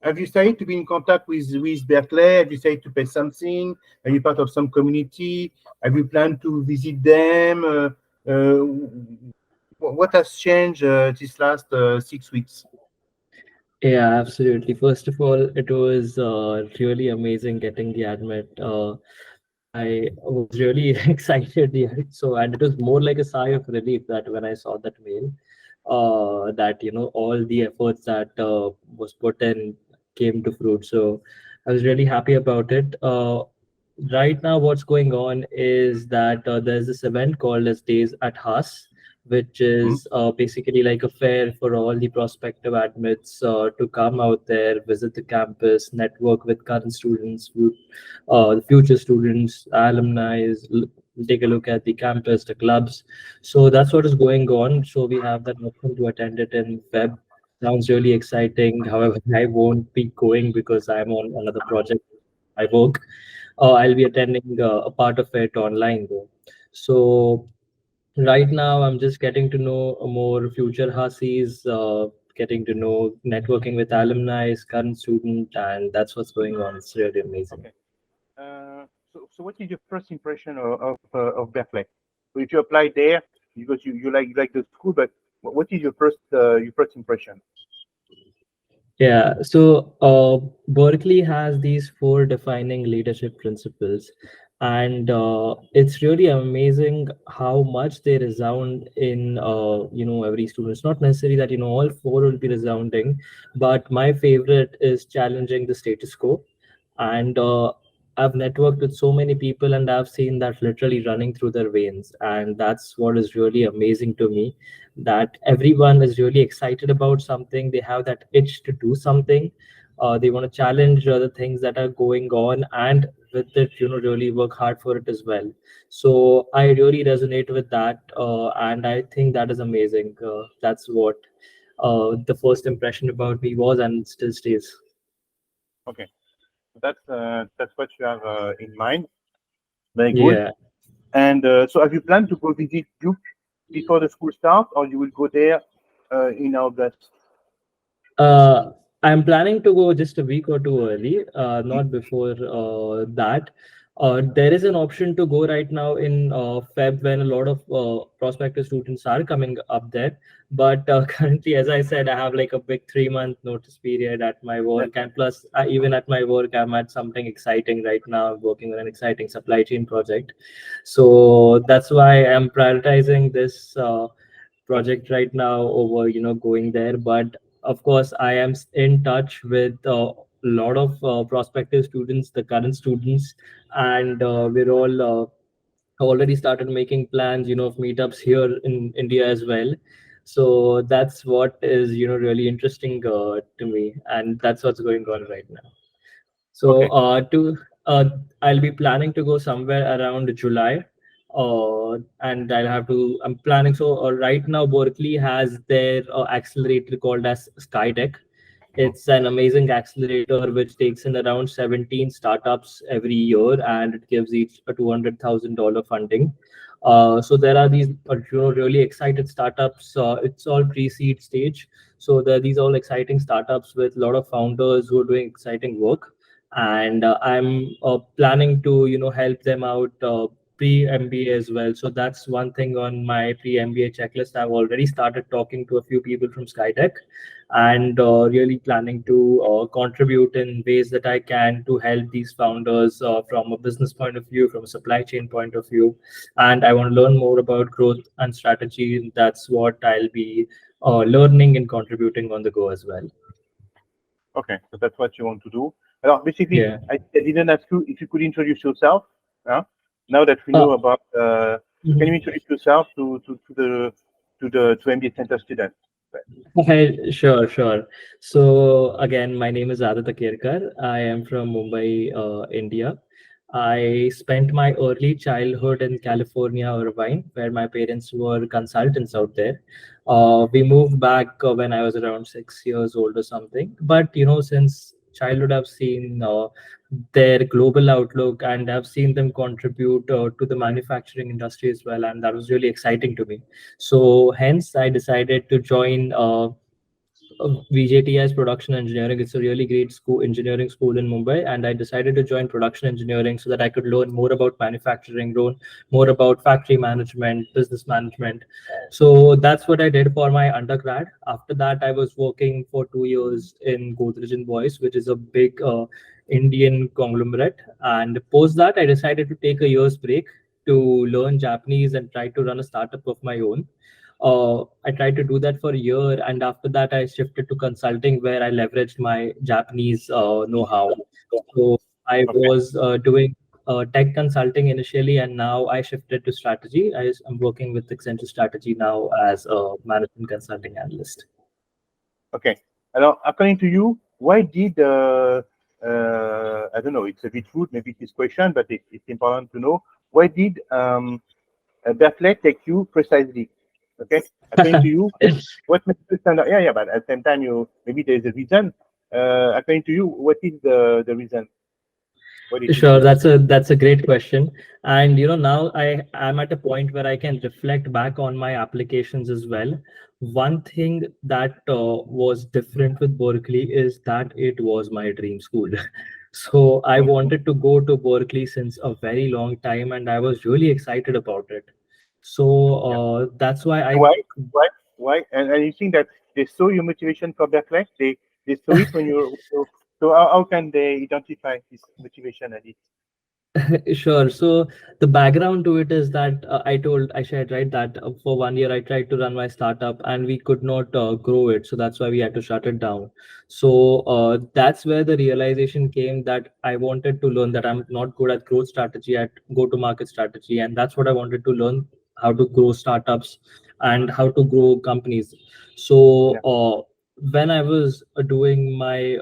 have you started to be in contact with Berkeley? Have you started to pay something? Are you part of some community? Have you planned to visit them? Uh, what has changed this last 6 weeks? Yeah, absolutely. First of all, it was really amazing getting the admit. I was really excited. Yeah. So, and it was more like a sigh of relief that when I saw that mail, that all the efforts that was put in came to fruit. So, I was really happy about it. Right now, what's going on is that there's this event called as Days at Haas, which Mhm. is basically like a fair for all the prospective admits to come out there, visit the campus, network with current students, the future students, alumni, take a look at the campus, the clubs. So that's what is going on. So we have that option to attend it in Feb. Sounds really exciting. However, I won't be going because I'm on another project. I work. I'll be attending a part of it online though. So right now, I'm just getting to know more future Hasis, getting to know networking with alumni, current student, and that's what's going on. It's really amazing. Okay. So what is your first impression of Berkeley? So if you apply there because you like the school, but what is your first impression? Yeah, so Berkeley has these four defining leadership principles, and it's really amazing how much they resound in every student. It's not necessary that all four will be resounding, but my favorite is challenging the status quo, and I've networked with so many people, and I've seen that literally running through their veins, and that's what is really amazing to me that everyone is really excited about something. They have that itch to do something. They want to challenge the things that are going on, and with it, really work hard for it as well. So I really resonate with that, and I think that is amazing. That's what the first impression about me was, and still stays. Okay, that's what you have in mind. Very good. Yeah. And so have you planned to go visit Duke before the school starts, or you will go there in August? Uh, I'm planning to go just a week or two early, not before that. There is an option to go right now in Feb when a lot of prospective students are coming up there. But currently, as I said, I have like a big 3 month notice period at my Yeah. work. And plus, even at my work, I'm at something exciting right now. I'm working on an exciting supply chain project. So that's why I'm prioritizing this. Project right now over going there, but of course I am in touch with a lot of prospective students, the current students, and we're all already started making plans of meetups here in India as well. So that's what is really interesting to me, and that's what's going on right now. So Okay. I'll be planning to go somewhere around July, and I'll have to. I'm planning. So right now, Berkeley has their accelerator called as Skytech. Mhm. It's an amazing accelerator which takes in around 17 startups every year, and it gives each a $200,000 funding. So there are these really excited startups. It's all pre-seed stage. So there are these all exciting startups with a lot of founders who are doing exciting work, and I'm planning to help them out pre MBA as well. So that's one thing on my pre MBA checklist. I've already started talking to a few people from Skytech, and really planning to contribute in ways that I can to help these founders from a business point of view, from a supply chain point of view. And I want to learn more about growth and strategy. That's what I'll be learning and contributing on the go as well. Okay, so that's what you want to do. Well, basically, Yeah. I didn't ask you if you could introduce yourself. Huh? Now that we know Uh, about, so can you mhm. introduce yourself to MBA Center students? Hi, sure, sure. So again, my name is Adit. I am from Mumbai, India. I spent my early childhood in California, Irvine, where my parents were consultants out there. We moved back when I was around 6 years old or something. But since childhood, I've seen their global outlook, and I've seen them contribute to the manufacturing industry as well, and that was really exciting to me. So hence I decided to join VJTI is production engineering. It's a really great school, engineering school in Mumbai, and I decided to join production engineering so that I could learn more about manufacturing, learn more about factory management, business management. So that's what I did for my undergrad. After that, I was working for 2 years in Godrej and Boyce, which is a big Indian conglomerate. And post that, I decided to take a year's break to learn Japanese and try to run a startup of my own. I tried to do that for a year, and after that, I shifted to consulting where I leveraged my Japanese know-how. So I Okay. was doing tech consulting initially, and now I shifted to strategy. I'm working with Accenture Strategy now as a management consulting analyst. Okay. Alors, according to you, why did I don't know? It's a bit rude, maybe this question, but it's important to know. Why did Berkeley take you precisely? Okay. According to you, what makes you stand out? Yeah, yeah. But at the same time, you maybe there is a reason. According to you, what is the reason? Why did you Sure, choose? that's a great question. And now I am at a point where I can reflect back on my applications as well. One thing that was different with Berkeley is that it was my dream school. So I Mhm. wanted to go to Berkeley since a very long time, and I was really excited about it. So Yeah. that's why Why? Why? Why? And you think that they saw your motivation for Berkeley? They saw it when you. So how can they identify this motivation at it? Sure. So the background to it is that I shared, right, that for 1 year I tried to run my startup and we could not grow it. So that's why we had to shut it down. So that's where the realization came that I wanted to learn that I'm not good at growth strategy, at go to market strategy. And that's what I wanted to learn, how to grow startups and how to grow companies. So Yeah. when I was doing my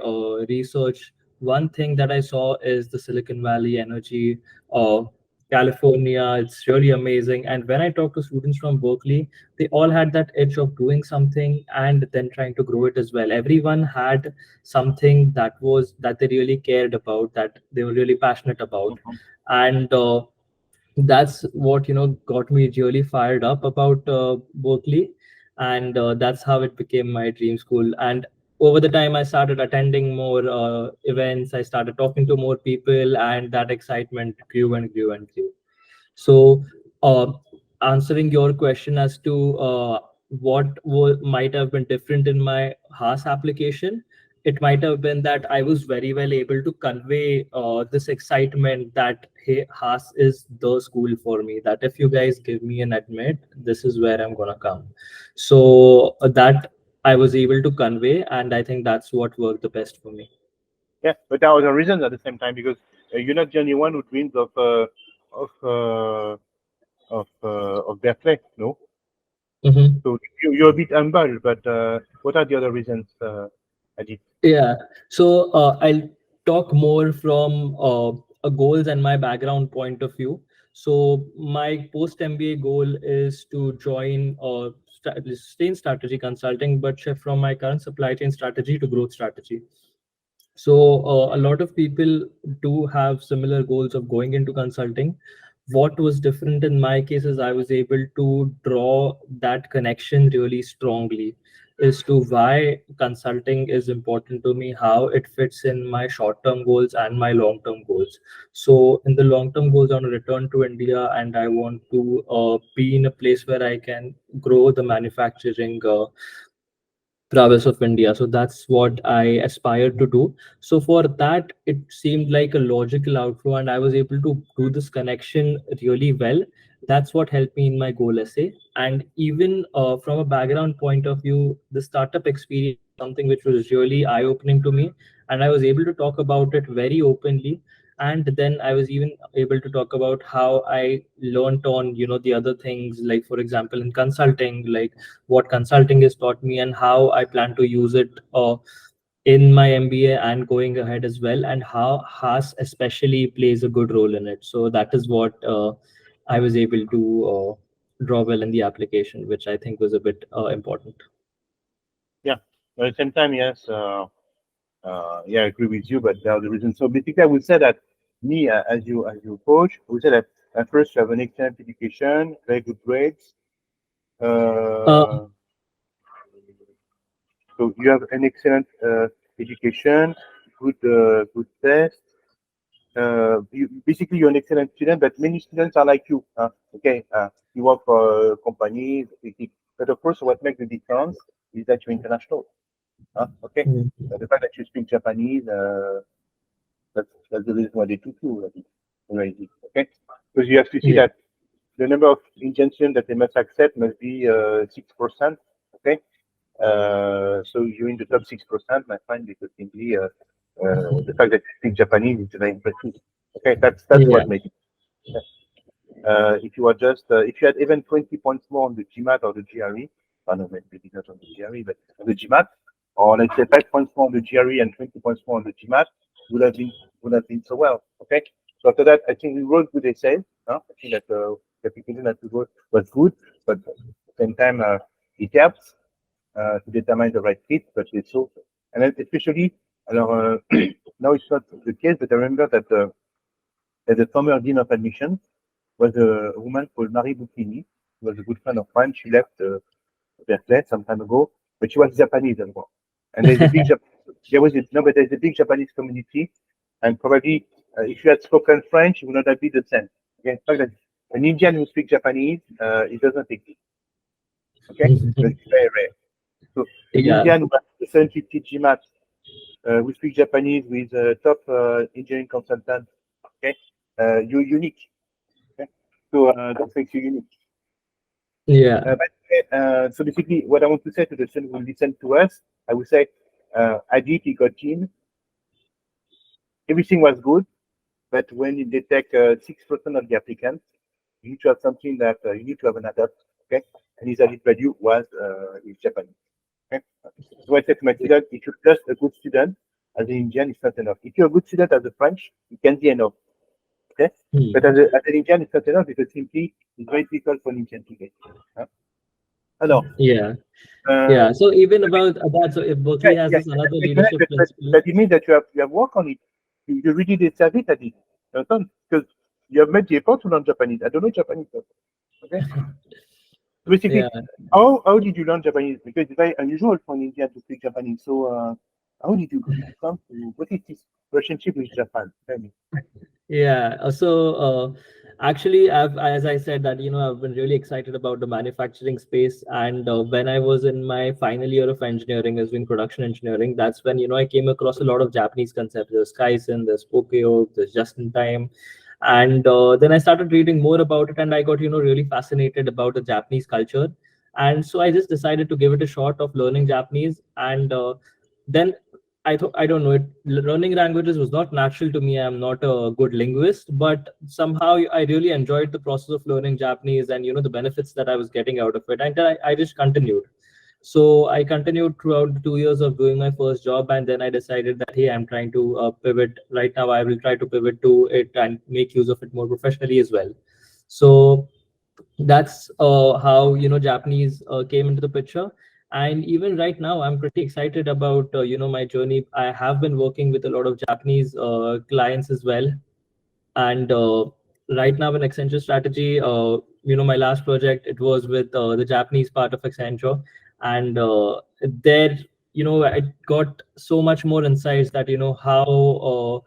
research, one thing that I saw is the Silicon Valley energy, uh, California. It's really amazing. And when I talk to students from Berkeley, they all had that edge of doing something and then trying to grow it as well. Everyone had something that they really cared about, that they were really passionate about, Mhm. and that's what got me really fired up about Berkeley, and that's how it became my dream school. And over the time, I started attending more events. I started talking to more people, and that excitement grew and grew and grew. So, answering your question as to might have been different in my Haas application, it might have been that I was very well able to convey this excitement that, hey, Haas is the school for me. That if you guys give me an admit, this is where I'm gonna come. So that I was able to convey, and I think that's what worked the best for me. Yeah, but there was a reason at the same time because you're not the only one who dreams of uh, of Berkeley, no? Mhm. So you're a bit humble, but what are the other reasons, Adit? Yeah. So I'll talk more from a goals and my background point of view. So my post MBA goal is to join stay in strategy consulting, but shift from my current supply chain strategy to growth strategy. So a lot of people do have similar goals of going into consulting. What was different in my case is I was able to draw that connection really strongly as to why consulting is important to me, how it fits in my short-term goals and my long-term goals. So in the long-term goals, I want to return to India and I want to be in a place where I can grow the manufacturing prowess of India. So that's what I aspired to do. So for that, it seemed like a logical outflow, and I was able to do this connection really well. That's what helped me in my goal essay. And even from a background point of view, the startup experience was something which was really eye-opening to me, and I was able to talk about it very openly. And then I was even able to talk about how I learned on the other things, like for example in consulting, like what consulting has taught me and how I plan to use it in my MBA and going ahead as well, and how Haas especially plays a good role in it. So that is what I was able to draw well in the application, which I think was a bit important. Yeah, but at the same time, yes, yeah, I agree with you, but there are the reasons. So basically, I would say that me, as you coach, I would say that at first you have an excellent education, very good grades. Uh, Uh, So you have an excellent education, good test. Basically, you're an excellent student, but many students are like you. Okay, you work for companies, but of course, what makes the difference is that you're international. Okay, Mhm. the fact that you speak Japanese, that's the reason why they took you. Already. Okay, because you have to see Yeah, that the number of Indian students that they must accept must be 6%. Okay, so you're in the top 6%, my friend, because simply the fact that you speak Japanese is very impressive. Okay, that's yeah, what makes it. If you are just if you had even 20 points more on the GMAT or the GRE, no, maybe not on the GRE, but on the GMAT, or let's say 5 points more on the GRE and 20 points more on the GMAT, would have been so well. Okay. So after that, I think we wrote good essays. I think that the application that we wrote was good, but at the same time, it helps to determine the right fit. But it's so, and then especially, now it's not the case, but I remember that the former dean of admission was a woman called Marie Bucchini, who was a good friend of mine. She left Berkeley some time ago, but she was Japanese as well. And there's a big but there's a big Japanese community, and probably if you had spoken French, it would not have been the same. Okay, in fact, that an Indian who speaks Japanese, it doesn't exist. Okay, but it's very rare. So an yeah, Indian who has 750 GMAT, who speaks Japanese with top engineering consultant. Okay, you're unique. Okay, so that makes you unique. yeah, So basically, what I want to say to the students who listen to us, I would say, Adit, he got in, everything was good, but when they take 6% of the applicants, you need to have something that you need to have an adapt, okay? And his added value was is Japanese. Okay? So I said to my students, if you're just a good student as an Indian, it's not enough. If you're a good student as a French, it can be enough. Okay? But Hmm. as an Indian, it's not enough because simply it's very difficult for an Indian to get. Huh? Alors, Yeah, uh, yeah. So even about that, so if Berkeley has yeah, this another it's correct, leadership principle. but it means that you have worked on it. You really deserve it, Adit. You understand? Because you have made the effort to learn Japanese. I don't know Japanese. Okay? So Yeah. basically, how did you learn Japanese? Because it's very unusual for an Indian to speak Japanese. So how did you come to what is this relationship with Japan? Tell me. Yeah. Actually, as I said that, I've been really excited about the manufacturing space. And when I was in my final year of engineering, as in production engineering, that's when, I came across a lot of Japanese concepts. There's Kaizen, there's Pokeo, there's just in time. And then I started reading more about it, and I got, really fascinated about the Japanese culture. And so I just decided to give it a shot of learning Japanese. And then I thought, I don't know, learning languages was not natural to me. I'm not a good linguist, but somehow I really enjoyed the process of learning Japanese, and the benefits that I was getting out of it. And I just continued. So I continued throughout the 2 years of doing my first job, and then I decided that, hey, I'm trying to pivot. Right now, I will try to pivot to it and make use of it more professionally as well. So that's how Japanese came into the picture. And even right now, I'm pretty excited about my journey. I have been working with a lot of Japanese clients as well. And right now in Accenture Strategy, my last project, it was with the Japanese part of Accenture. And there, I got so much more insights that how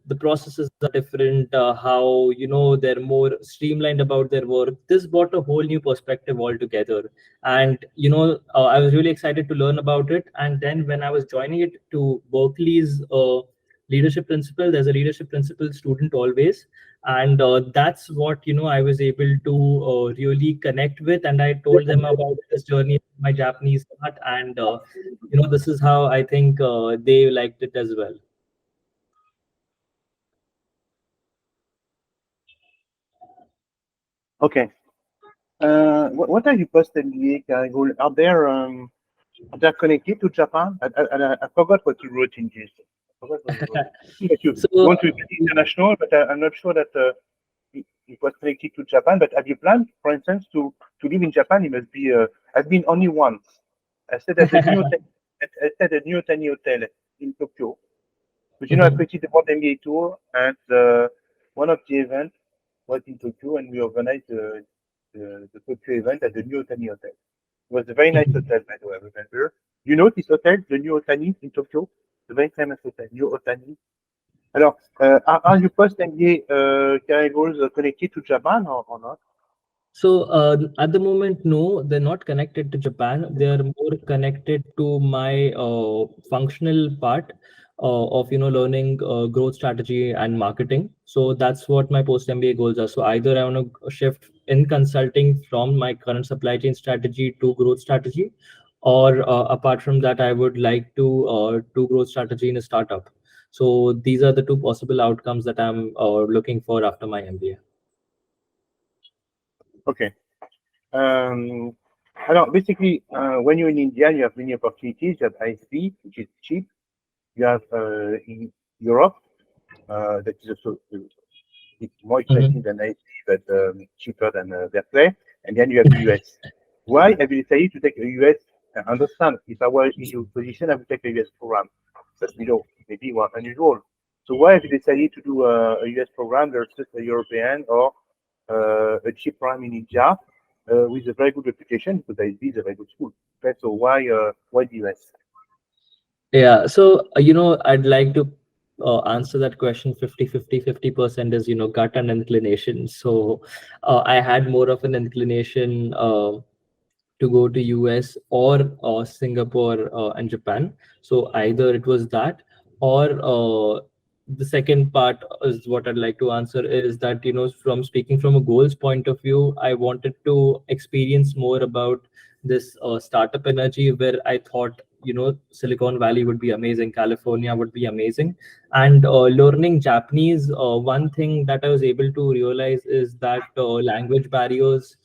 the processes are different, how they're more streamlined about their work. This brought a whole new perspective altogether. And I was really excited to learn about it. And then when I was joining it to Berkeley's leadership principle, there's a leadership principle student always. And that's what I was able to really connect with. And I told them about this journey, my Japanese part. And this is how I think they liked it as well. Okay. What are you post MBA? Are they connected to Japan? I forgot what you wrote in this. I forgot what you wrote. I think that you So want to be international, but I'm not sure that it was connected to Japan. But have you planned, for instance, to live in Japan? It must be. I've been only once. I stayed at the New I stayed at the New Tani Hotel in Tokyo. But I Mhm. created the World MBA tour, and one of the events was in Tokyo, and we organized the Tokyo event at the New Tani Hotel. It was a very nice Mhm. hotel, by the way, I remember. You know this hotel, the New Otani in Tokyo, the very famous hotel, New Otani. Alors, are your post-MBA career goals connected to Japan or not? So at the moment, no, they're not connected to Japan. They are more connected to my functional part of learning growth strategy and marketing. So that's what my post MBA goals are. So either I want to shift in consulting from my current supply chain strategy to growth strategy, or apart from that, I would like to do growth strategy in a startup. So these are the two possible outcomes that I'm looking for after my MBA. Okay. Alors, basically, when you're in India, you have many opportunities. You have ISP, which is cheap. You have in Europe, that is also it's more expensive than ISP, but cheaper than Berkeley. And then you have the US. Why have you decided to take a US? I understand. If I were in your position, I would take a US program. But maybe one unusual. So why have you decided to do a US program versus a European or a cheap program in India with a very good reputation because ISB is a very good school. Okay, so why the US? Yeah, so I'd like to answer that question 50% is gut and inclination. So I had more of an inclination to go to US or Singapore and Japan. So either it was that, or the second part is what I'd like to answer is that from speaking from a goals point of view, I wanted to experience more about this startup energy where I thought Silicon Valley would be amazing, California would be amazing, and learning Japanese. One thing that I was able to realize is that language barriers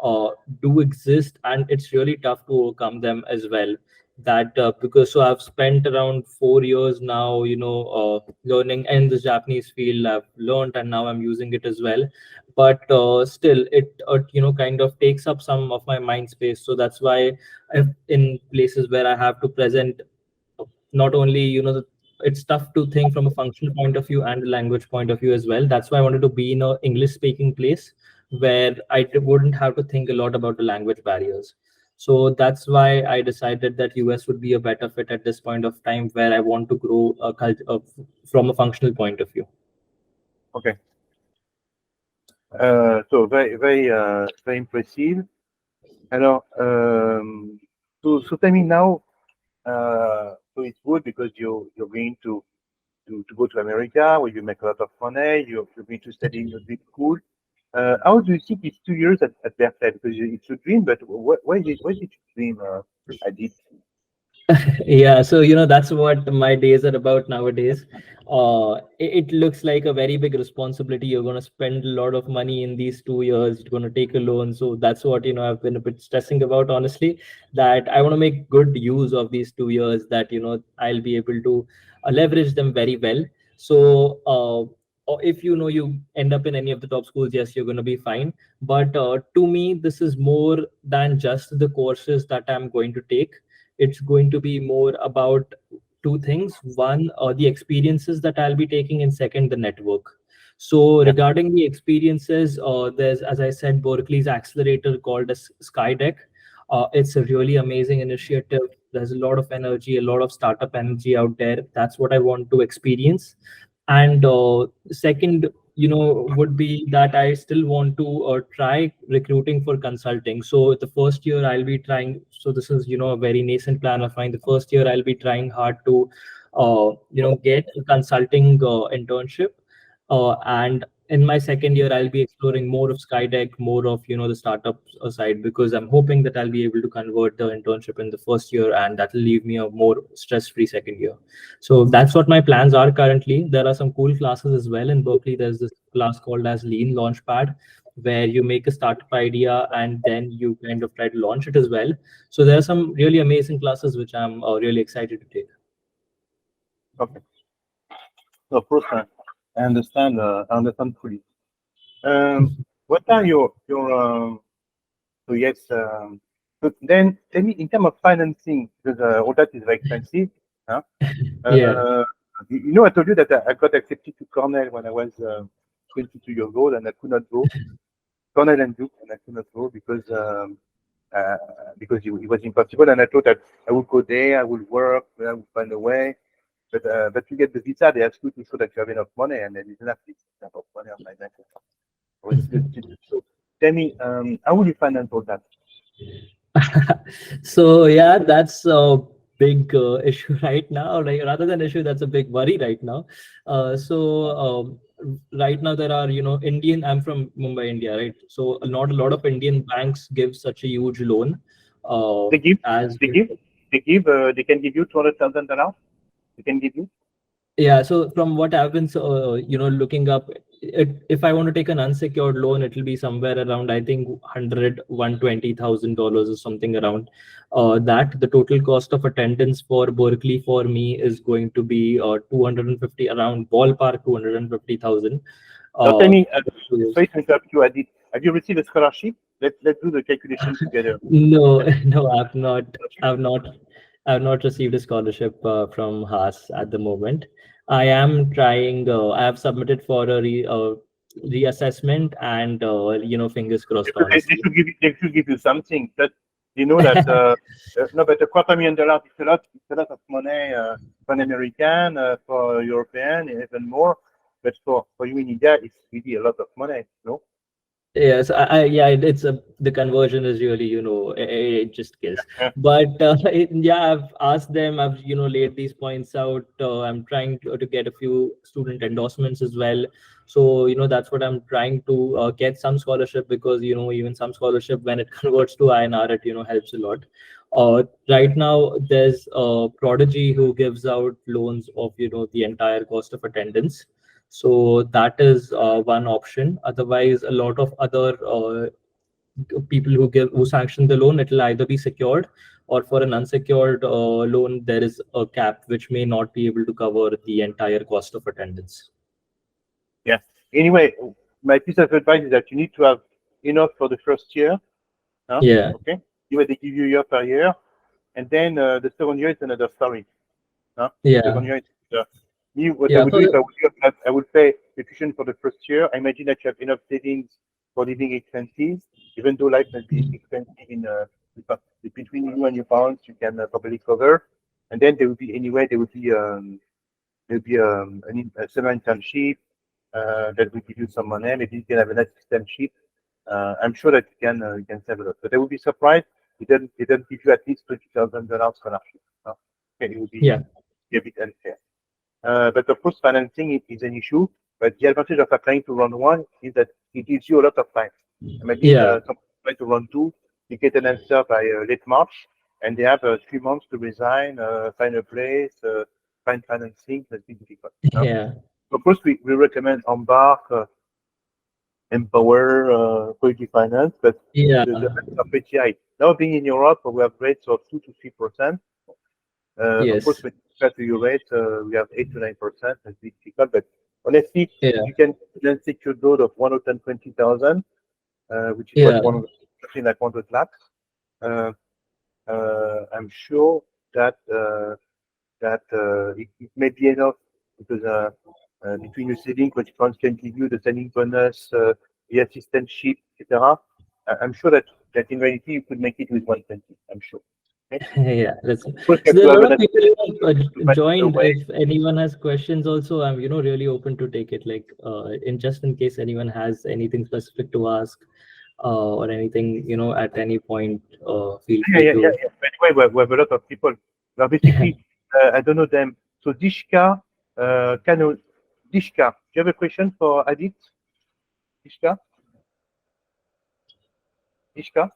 uh, do exist, and it's really tough to overcome them as well. That because so I've spent around 4 years now learning in this Japanese field. I've learned and now I'm using it as well, but still it kind of takes up some of my mind space. So that's why in places where I have to present, not only it's tough to think from a functional point of view and a language point of view as well. That's why I wanted to be in a English speaking place where wouldn't have to think a lot about the language barriers. So that's why I decided that US would be a better fit at this point of time where I want to grow a culture from a functional point of view. Okay. So very impressive. Alors, so tell me now. So it's good because you're going to go to America where you make a lot of money. You're going to study in a big school. How do you see these 2 years at Berkeley? Because it's your dream, but what is it your dream, Adit? Yeah, so that's what my days are about nowadays. It looks like a very big responsibility. You're going to spend a lot of money in these 2 years. You're going to take a loan. So that's what I've been a bit stressing about, honestly, that I want to make good use of these 2 years, that I'll be able to leverage them very well. So or if you end up in any of the top schools, yes, you're going to be fine. But to me, this is more than just the courses that I'm going to take. It's going to be more about two things. One, the experiences that I'll be taking, and second, the network. So Yeah. regarding the experiences, there's, as I said, Berkeley's accelerator called as Skydeck. It's a really amazing initiative. There's a lot of energy, a lot of startup energy out there. That's what I want to experience. And second, would be that I still want to try recruiting for consulting. So the first year I'll be trying. So this is a very nascent plan of mine. The first year I'll be trying hard to get a consulting internship, and in my second year I'll be exploring more of Skydeck, more of the startup side, because I'm hoping that I'll be able to convert the internship in the first year, and that will leave me a more stress-free second year. So that's what my plans are currently. There are some cool classes as well in Berkeley. There's this class called as Lean Launchpad, where you make a startup idea and then you kind of try to launch it as well. So there are some really amazing classes which I'm really excited to take. Okay. So of course, I understand fully. What are so yes, but then tell me in terms of financing, because all that is very expensive. Huh? Yeah. Uh, I told you that I got accepted to Cornell when I was 22 years old, and I could not go. Cornell and Duke, and I could not go because because it was impossible. And I thought that I would go there, I would work, I would find a way. But you get the visa, they ask you to show that you have enough money, and I didn't have this enough money on my bank account. I was still student. So tell me, how would you finance all that? So yeah, that's a big issue right now. Like rather than issue, that's a big worry right now. Right now there are, Indian. I'm from Mumbai, India, right? So not a lot of Indian banks give such a huge loan. They give, As they give, they can give you $200,000. They can give you. Yeah, so from what I've been, looking up, if I want to take an unsecured loan, it will be somewhere around, I think, 120,000 dollars or something around that. The total cost of attendance for Berkeley for me is going to be 250, around ballpark 250,000. Now tell Uh, me, so- sorry to interrupt you, Adit. Have you received a scholarship? Let's do the calculation together. no, no, I've not received a scholarship from Haas at the moment. I am trying. I have submitted for a reassessment, and fingers crossed. They Honestly, should give you, they should give you something. That you know that no, but $250,000 it's a lot of money for an American, for European, even more. But for you in India, it's really a lot of money. No. yes, yeah, the conversion is really, it just kills. Yeah. But yeah, I've asked them, I've, laid these points out. I'm trying to get a few student endorsements as well. So, that's what I'm trying to get some scholarship, because, even some scholarship when it converts to INR, it, helps a lot. Right now, there's Prodigy who gives out loans of, the entire cost of attendance. So that is one option. Otherwise, a lot of other people who sanction the loan, it will either be secured, or for an unsecured loan, there is a cap which may not be able to cover the entire cost of attendance. Yeah. Anyway, my piece of advice is that you need to have enough for the first year. Huh? Yeah, Okay. Anyway, they give you year per year, and then the second year is another story. Huh? yeah, Second year, what I yeah. would do is I would pay the tuition for the first year. I imagine that you have enough savings for living expenses, even though life may be expensive between you and your parents, you can probably cover. And then there will be a summer internship that will give you some money. Maybe you can have an assistantship. I'm sure that you can save a lot. But I would be surprised it doesn't give you at least $20,000 scholarship. No? Okay, it would Yeah, be a bit unfair. But of course, financing is an issue. But the advantage of applying to round one is that it gives you a lot of time. Imagine yeah, someone trying to round two, you get an answer by late March, and they have 3 months to resign, find a place, find financing. That's been difficult. No? yeah, Of course, we recommend Embark, Empower, Quality Finance, but yeah. the rates are pretty high. Now, being in Europe, we have rates of 2 to 3%. Of course, Yes, when you compare to your rate, we have 8 to 9%. That's difficult, but honestly, yeah, if you can then secure load of 120,000, which is what yeah, something like 100 lakhs, I'm sure that it may be enough because between your savings, what funds can give you, the signing bonus, the assistantship, etc. I'm sure that in reality you could make it with 120. I'm sure. Okay? yeah. Of course, you So have there to are a have lot an of people who have to find a joined. way. If anyone has questions, also I'm really open to take it. Like in just in case anyone has anything specific to ask, or anything, at any point, feel Yeah, free yeah, yeah, to. yeah. By the way, we have a lot of people. Well, basically, I don't know them. So Dishka, Kano, Dishka, do you have a question for Adit? Dishka, Dishka,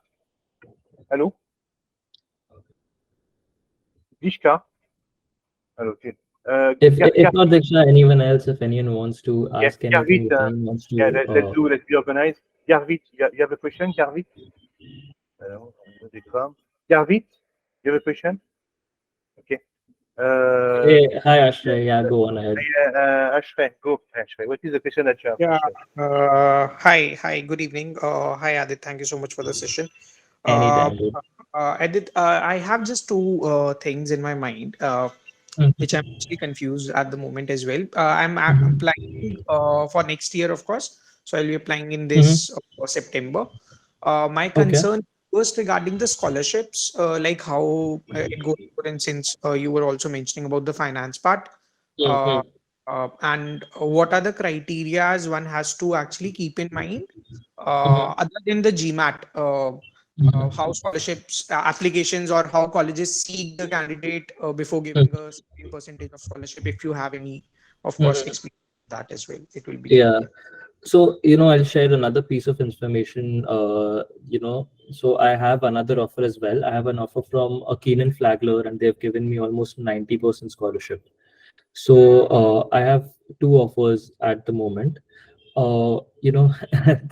hello, Dishka, hello. Okay. If not Diksha, anyone else, if anyone wants to Yeah, ask anything, Garvit. if anyone wants Yeah, to. let's be organized. Garvit, you have a question, Garvit? They come. Garvit, you have a question? Okay. Uh, Hi Ashley, yeah, go on ahead. Ashray, go. Ashray, what is the question that you have, Yeah. Ashray? Hi. Good evening. Hi, Adit. Thank you so much for the session. Uh, Anytime, dude. Adit, I have just two things in my mind, which I'm actually confused at the moment as well. I'm Mhm. applying for next year, of course. So I'll be applying in Mhm. this September. My Okay. concern First, regarding the scholarships, like how it goes, for instance, you were also mentioning about the finance part, uh, Mhm, and what are the criterias one has to actually keep in mind, mhm, other than the GMAT, mhm, how scholarships applications or how colleges seek the candidate before giving mhm, a certain percentage of scholarship. If you have any, of course, mhm. explain that as well. It will be Yeah. great. So, I'll share another piece of information. So I have another offer as well. I have an offer from a Keenan Flagler, and they've given me almost 90% scholarship. So I have two offers at the moment.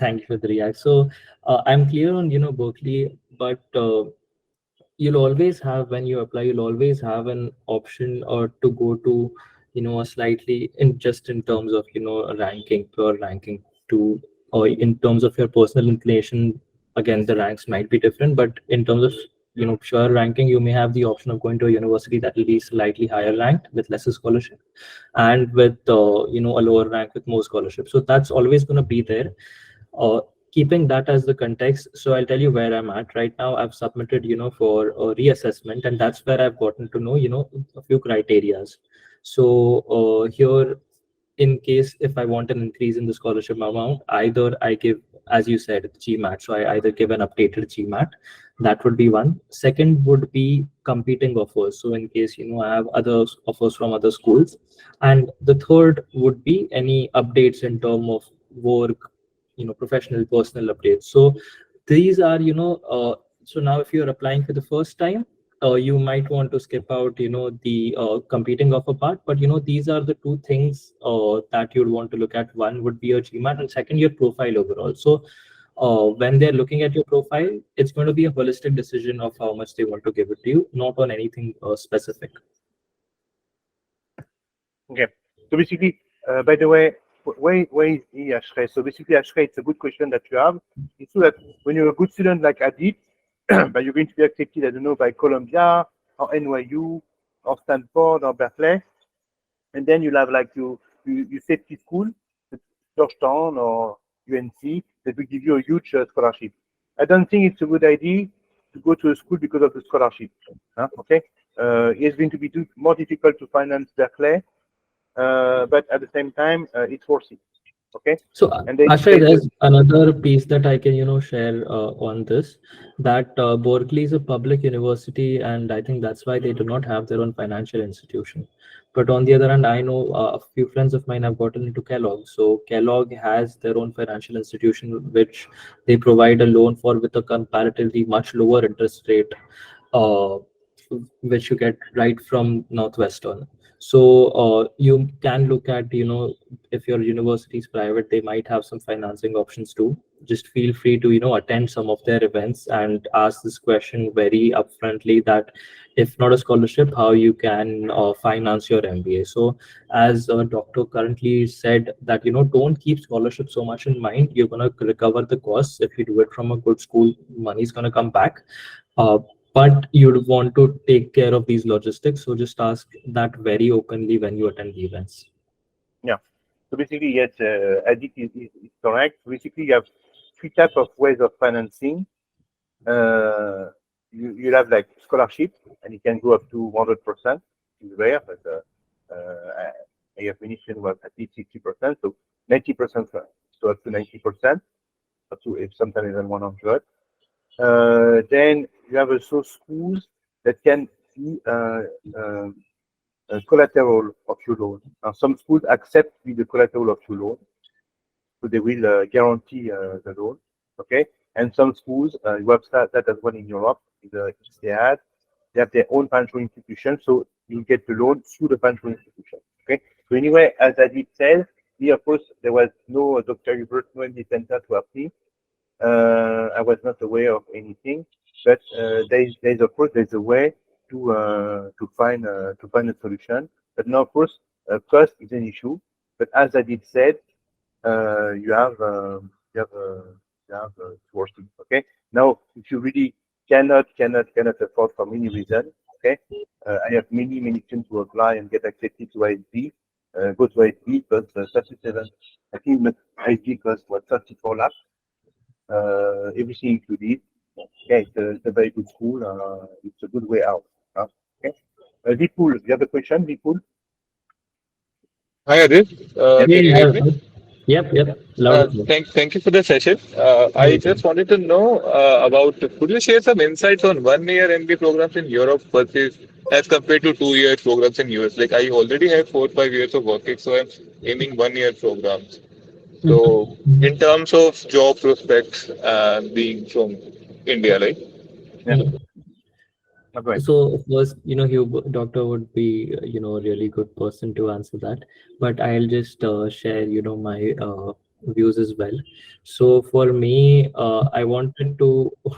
Thank you for the react. So I'm clear on, Berkeley, but you'll always have, when you apply, you'll always have an option or to go to, a slightly in just in terms of, ranking, pure ranking to, or in terms of your personal inclination. Again, the ranks might be different, but in terms of, pure ranking, you may have the option of going to a university that will be slightly higher ranked with lesser scholarship, and with a lower rank with more scholarship. So that's always going to be there. uh, Keeping that as the context, so I'll tell you where I'm at right now. I've submitted, for a reassessment, and that's where I've gotten to know, a few criterias. So here, in case if I want an increase in the scholarship amount, either I give, as you said, GMAT. So I either give an updated GMAT. That would be one. Second would be competing offers. So in case, I have other offers from other schools. And the third would be any updates in terms of work, professional, personal updates. So these are, so now if you're applying for the first time, you might want to skip out, the competing offer part. But these are the two things that you'd want to look at. One would be your GMAT, and second, your profile overall. So when they're looking at your profile, it's going to be a holistic decision of how much they want to give it to you, not on anything specific. Okay. So basically, by the way, where is he, Ashrey? So basically, Ashrey, it's a good question that you have. It's true that when you're a good student like Adit, but you're going to be accepted, I don't know, by Columbia or NYU or Stanford or Berkeley, and then you'll have like you safety school, Georgetown or UNC, that will give you a huge scholarship. I don't think it's a good idea to go to a school because of the scholarship. Huh? Okay, it's going to be more difficult to finance Berkeley, but at the same time, it's worth it. Okay, So, and Ashay, there's another piece that I can, share on this, that Berkeley is a public university, and I think that's why they do not have their own financial institution. But on the other hand, I know a few friends of mine have gotten into Kellogg. So Kellogg has their own financial institution, which they provide a loan for with a comparatively much lower interest rate, uh, which you get right from Northwestern. So you can look at, if your university is private, they might have some financing options too. Just feel free to, attend some of their events and ask this question very upfrontly, that if not a scholarship, how you can finance your MBA. So as a doctor currently said, that, don't keep scholarship so much in mind. You're going to recover the costs. If you do it from a good school, money is going to come back. Uh, but you'd want to take care of these logistics. So just ask that very openly when you attend the events. yeah. So basically, yes, Adit is correct. Basically, you have three types of ways of financing. You'll have like scholarship, and it can go up to 100%. It's rare, but I have mentioned was at least 60%, so 90%, so up to 90%, up to if sometimes even 100. Then you have also schools that can be collateral of your loan. Now, some schools accept with the collateral of your loan, so they will guarantee the loan. Okay, and some schools, you have that as well in Europe, they have their own financial institution, so you get the loan through the financial institution. Okay, so anyway, as Adit said, me of course there was no Dr. Hubert, no MD center to help me. I was not aware of anything, but there's of course there's a way to find a solution. But now of course cost is an issue. But as Adit said, you have sourcing. Okay. Now, if you really cannot afford for many reasons, okay. I have many students who apply and get accepted to ISB. Go to ISB plus 37. I think ISB costs what 34 lakhs, everything included. Yeah, it's a very good school. It's a good way out. Okay. Vipul, you have a question, Vipul? Hi, Adit. Yes. Can you hear me? Yep, loud and clear. Thank you for the session. I just wanted to know could you share some insights on 1 year MBA programs in Europe versus as compared to 2 year programs in US? Like I already have 4 or 5 years of working, so I'm aiming 1 year programs. So in terms of job prospects, being from India, right? Yeah. Mhm. Go ahead. So first, doctor would be, a really good person to answer that. But I'll just share, my views as well. So for me, I wanted to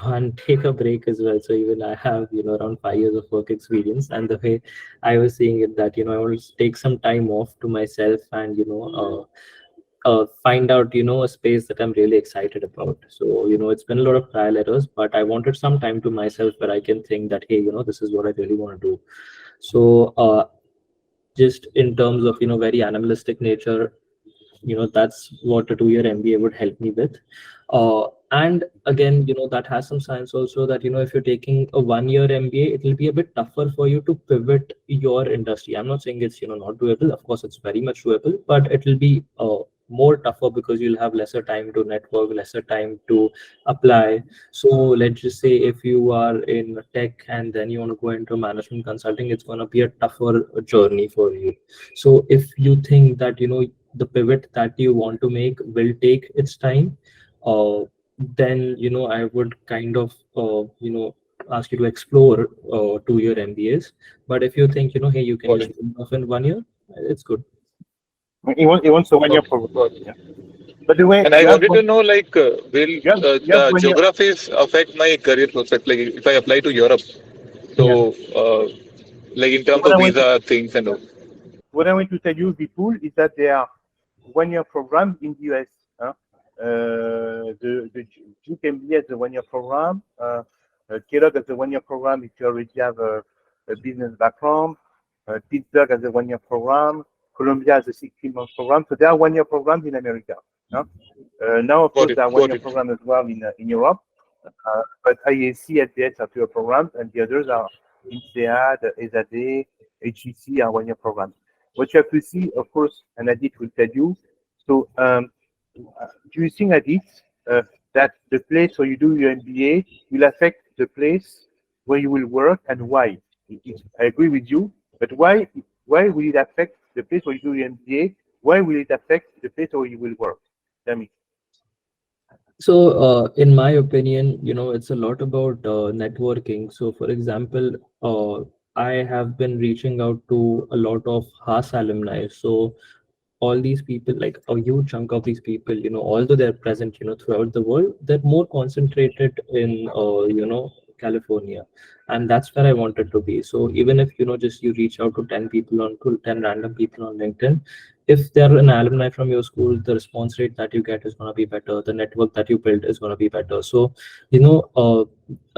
one take a break as well. So even I have, around 5 years of work experience, and the way I was seeing it, that I want to take some time off to myself and find out a space that I'm really excited about. So it's been a lot of trial errors, but I wanted some time to myself where I can think that, hey, this is what I really want to do. So just in terms of very animalistic nature, that's what a 2 year MBA would help me with. And again, that has some science also, that if you're taking a 1 year MBA, it will be a bit tougher for you to pivot your industry. I'm not saying it's not doable. Of course, it's very much doable, but it will be more tougher because you'll have lesser time to network, lesser time to apply. So let's just say if you are in tech and then you want to go into management consulting, it's going to be a tougher journey for you. So if you think that the pivot that you want to make will take its time, then I would kind of ask you to explore 2 year MBAs. But if you think hey, you can Got just it. do enough in 1 year, it's good. He wants a 1 year Okay, program. got it. Yeah. By the way, And I wanted to know, like, will you have the 1 year. geographies affect my career prospect? Like, if I apply to Europe, Yeah. so like in So terms of visa things and all. what I want to tell you, Vipul, is that there are 1 year programs in the US. The Duke MBA has a 1 year program. Kellogg has a 1 year program if you already have a business background. Pittsburgh has a 1 year program. Columbia has a 16-month program. So there are 1 year programs in America. Now, of Got course, there are it, 1 got year it. programs as well in Europe. But IAC, SDS are 2 year programs, and the others are INSEAD, ESADE, HEC are 1 year programs. What you have to see, of course, and Adit will tell you. So, do you think, Adit, that the place where you do your MBA will affect the place where you will work, and why? I agree with you, but why? Why will it affect the place where you do your MBA? Why will it affect the place where you will work? Tell me. So, in my opinion, it's a lot about networking. So, for example, I have been reaching out to a lot of Haas alumni. So, all these people, like a huge chunk of these people, although they're present, throughout the world, they're more concentrated in, California. And that's where I wanted to be. So even if, just you reach out to 10 people to 10 random people on LinkedIn, if they're an alumni from your school, the response rate that you get is going to be better. The network that you build is going to be better. So,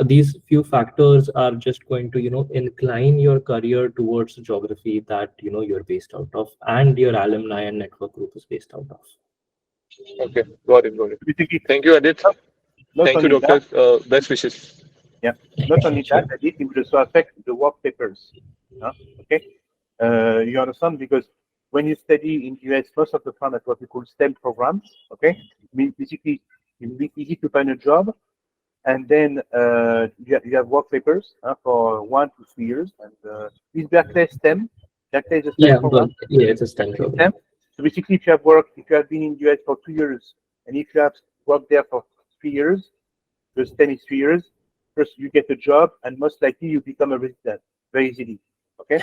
these few factors are just going to, incline your career towards the geography that, you're based out of, and your alumni and network group is based out of. Okay, got it, got it. Basically, Thank you, Adit. not Thank you, only doctor. that, Best wishes. yeah, not only Sure. that, Adit, it will also affect the work papers. Okay, you understand, because when you study in the US, most of the time at what we call STEM programs. Okay, I mean basically it will be easy to find a job, and then you have work papers for 1 to 3 years. And this Berkeley STEM, Berkeley is a STEM Yeah, program. it's a STEM Berkeley program. STEM. So basically, if you have been in the US for 2 years, and if you have worked there for 3 years, because 10 is 3 years, first you get a job, and most likely you become a resident very easily. Okay.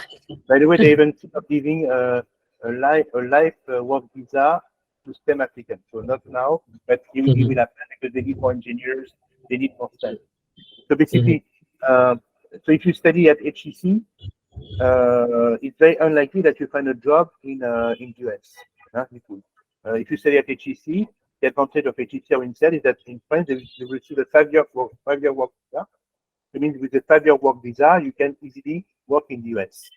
By the way, they even stop giving a life work visa to STEM applicants. So not now, but it will happen because they need more engineers, they need more STEM. So Mhm. basically, so if you study at HEC, it's very unlikely that you find a job in US. If you study at HEC, the advantage of HEC or INSEAD is that in France they will receive a 5 year work visa. It means with a 5 year work visa, you can easily work in the US,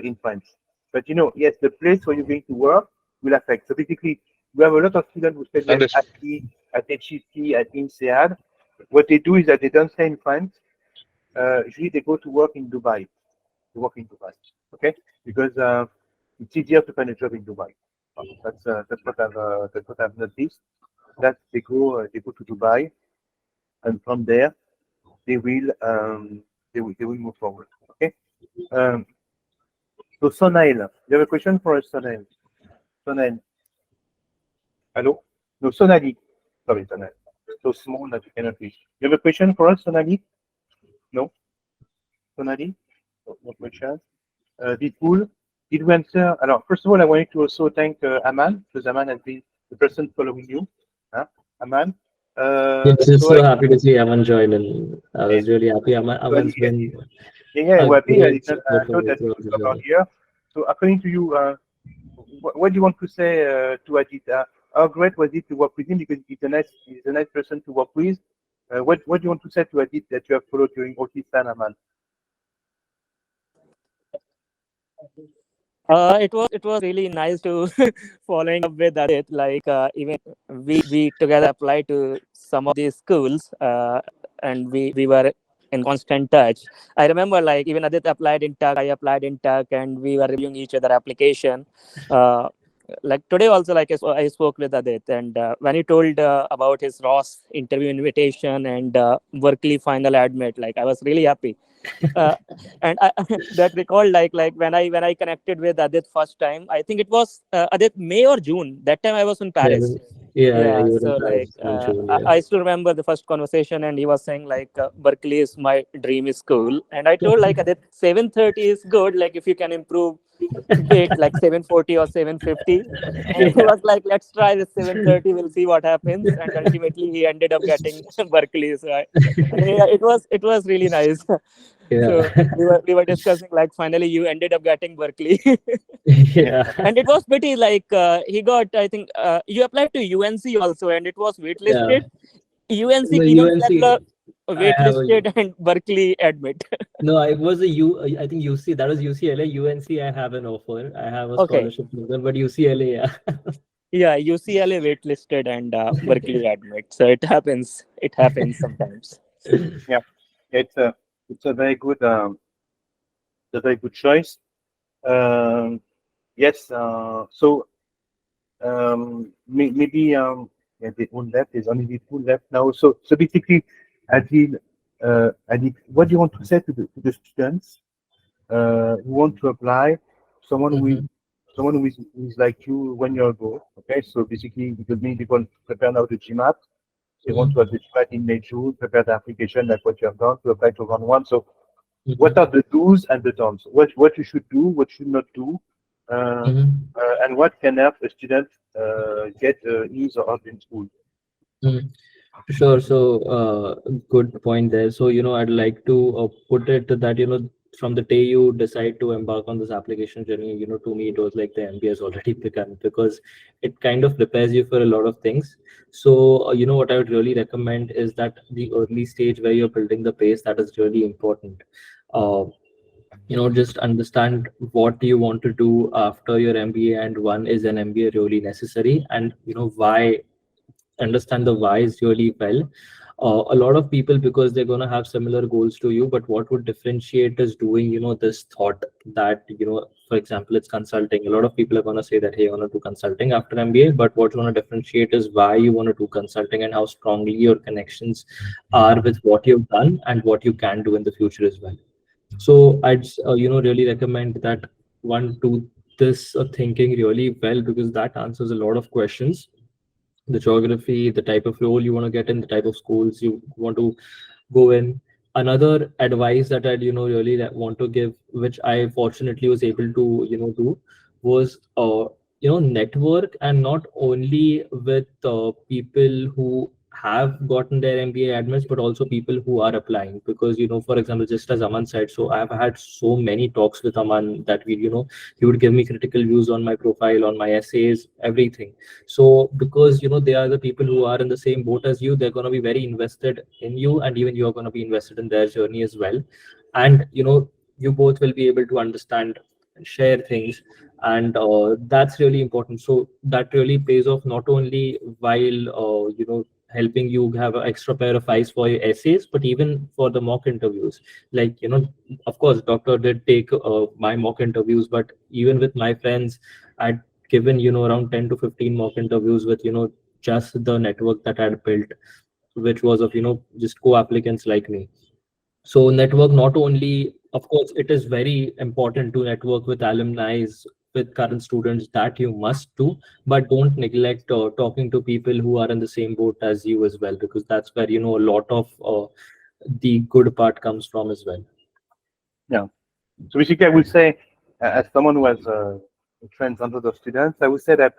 in France. But yes, the place where you're going to work will affect. So basically, we have a lot of students who study at Understood. ASCII, at HEC, at INSEAD, what they do is that they don't stay in France. Usually they go to work in Dubai. Okay, because it's easier to find a job in Dubai. That's what I've noticed. That they go to Dubai, and from there they will move forward. Okay. Um, so Sonail, you have a question for us, Sonail? Sonail, hello? No, Sonali. Sorry, Sonail. So small that you cannot reach. You have a question for us, Sonali? No, Sonali. No question. Deadpool, did we answer? Alors, first of all, I wanted to also thank Aman, because Aman has been the person following you. Huh? Aman. Just so happy to see Aman join, and I was really happy. Aman's yeah, been we're happy. great I support for know me that throughout you the come out journey. here. So, according to you, what do you want to say to Adit? How great was it to work with him? Because he's a nice person to work with. What do you want to say to Adit that you have followed during all this time, Aman? It was really nice to following up with Adit. Like even we together applied to some of these schools, and we were in constant touch. I remember like even Adit applied in Tuck, I applied in Tuck, and we were reviewing each other application. Uh, like today also, like I spoke with Adit, and when he told about his Ross interview invitation and Berkeley final admit, like I was really happy. uh, and I, that recalled like when I connected with Adit first time. I think it was Adit May or June. That time I was in Yeah, Paris. yeah, Yeah, you were in so like Paris in June, I still remember the first conversation, and he was saying like Berkeley is my dream school, and I told like Adit 7:30 is good. Like if you can improve bit like 7:40 or 7:50, and he yeah. was like let's try this 7:30, we'll see what happens, and ultimately he ended up getting Berkeley. So yeah, it was really nice. Yeah. So we were discussing like finally you ended up getting Berkeley. Yeah. And it was pretty like he got, I think you applied to UNC also, and it was Yeah. waitlisted. UNC The King's UNC, Level I have a waitlisted and Berkeley admit. no, I was a I think UC, that was UCLA. UNC, I have an offer. I have a Okay. scholarship program, but UCLA, yeah. Yeah, UCLA waitlisted and Berkeley admit. So it happens sometimes. Yeah, it's a very good choice. Um, yes. So maybe yeah, the one left. There's only the two left now. So basically, Adil, what do you want to say to the students who want to apply? Someone who is Mhm. who is like you 1 year ago. Okay, so basically, because many people prepare now the GMAT, they want Mhm. to have the GMAT in May, June, prepare the application like what you have done to apply to round one. So what Mhm. are the do's and the don'ts? What you should do, what should not do, uh, Mhm. and what can help a student get ease or out in school. Mhm. Sure. So, good point there. So, I'd like to put it that, from the day you decide to embark on this application journey, to me, it was like the MBA has already begun, because it kind of prepares you for a lot of things. So, what I would really recommend is that the early stage where you're building the pace, that is really important. Uh, just understand what you want to do after your MBA, and one is an MBA really necessary, and why. Understand the whys really well. A lot of people, because they're going to have similar goals to you, but what would differentiate is doing this thought that, for example, it's consulting. A lot of people are going to say that, hey, I want to do consulting after MBA, but what's going to differentiate is why you want to do consulting and how strongly your connections are with what you've done and what you can do in the future as well. So I'd really recommend that one do this thinking really well, because that answers a lot of questions: the geography, the type of role you want to get in, the type of schools you want to go in. Another advice that I'd really want to give, which I fortunately was able to do, was network, and not only with people who have gotten their MBA admits, but also people who are applying. Because for example, just as Aman said, so I've had so many talks with Aman that he would give me critical views on my profile, on my essays, everything. So because they are the people who are in the same boat as you, they're going to be very invested in you, and even you're going to be invested in their journey as well. And you both will be able to understand and share things, and that's really important. So that really pays off, not only while helping you have an extra pair of eyes for your essays, but even for the mock interviews. Like, of course, doctor did take my mock interviews, but even with my friends, I'd given, around 10 to 15 mock interviews with, just the network that I'd built, which was of, just co-applicants like me. So network not only, of course, it is very important to network with alumni, with current students, that you must do, but don't neglect talking to people who are in the same boat as you as well, because that's where, a lot of the good part comes from as well. Yeah. So basically, I would say, as someone who has trained hundreds of students, I would say that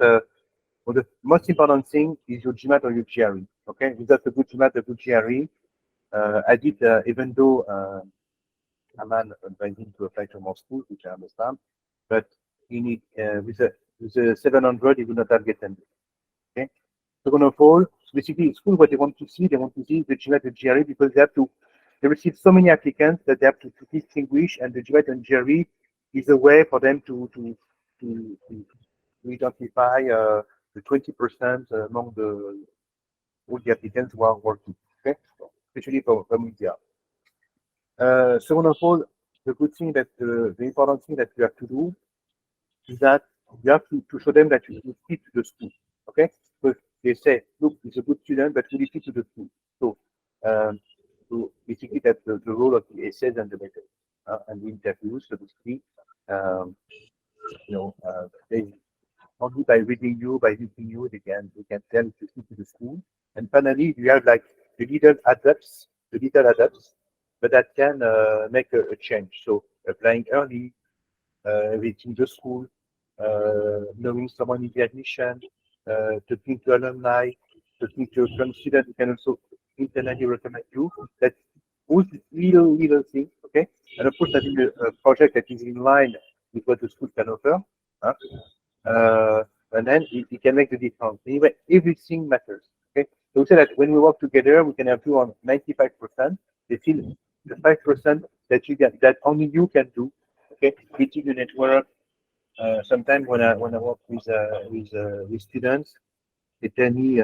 well, the most important thing is your GMAT or your GRE. Okay, without a good GMAT, a good GRE, Adit, even though Aman advised him to apply to more schools, which I understand, but he need with a 700, he will not have get them. Okay. Second of all, basically, school what they want to see the GMAT and GRE, because they receive so many applicants that they have to distinguish, and the GMAT and GRE is a way for them to identify the 20% among all the applicants who are working. Okay, especially for media. Second of all, the good thing that the important thing that you have to do is that you have to show them that you fit to the school. Okay, because they say, look, he's a good student, but will he fit to the school? So basically, that's the role of the essays and the letters and the interviews. So basically, they only by reading you, by meeting you, they can tell if you fit to the school. And finally, you have like the little adapts, but that can make a change. So applying early, reaching the school, knowing someone in the admission, talking to alumni, talking to a current student who can also internally recommend you. That's all these little things, okay? And of course, having a project that is in line with what the school can offer, and then it can make the difference. Anyway, everything matters, okay? So we say that when we work together, we can have you on 95%. They feel the 5% that you get, that only you can do, okay? Creating the network. Sometimes when I work with students, they tell me,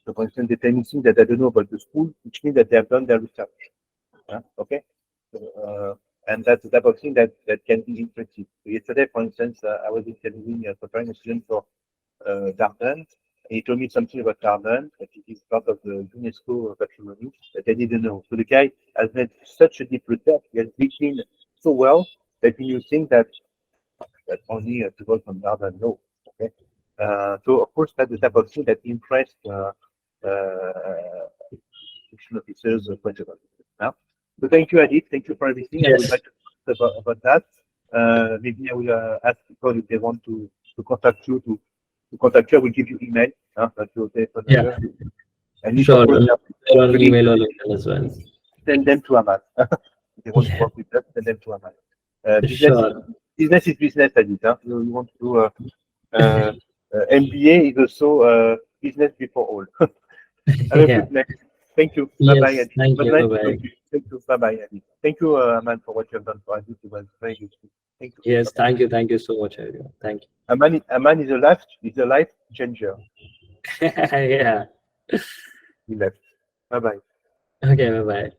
so for instance, they tell me things that I don't know about the school, which means that they have done their research. Okay, so, and that's the type of thing that can be interesting. So yesterday, for instance, I was interviewing preparing a student for Darden. He told me something about Darden, that it is part of the UNESCO patrimony that I didn't know. So the guy has made such a deep research, he has written so well that you think that only people from Darden know. Okay, so of course that's the type of thing that impressed fiction officers quite a lot. Now, so thank you, Adit. Thank you for everything. Yes. I would like to talk about that. Maybe I will ask people if they want to contact you to contact you. I will give you email. That's your telephone number. And if Sure. of course, On email or LinkedIn as well. send them to Amal. If they want to work with us, send them to Amal. Sure. Business is business, Adit. You want to do MBA is also business before all. Have a good night. Thank you. Yes, Bye bye. thank you. Nice Bye-bye. talking to you. Thank you. Bye bye. Thank you, Aman, for what you have done for us. It was very useful. Thank you. Yes, thank you. Thank you so much, everyone. Thank Aman is a life changer. you. Yeah. He left. Bye bye. Okay, bye-bye.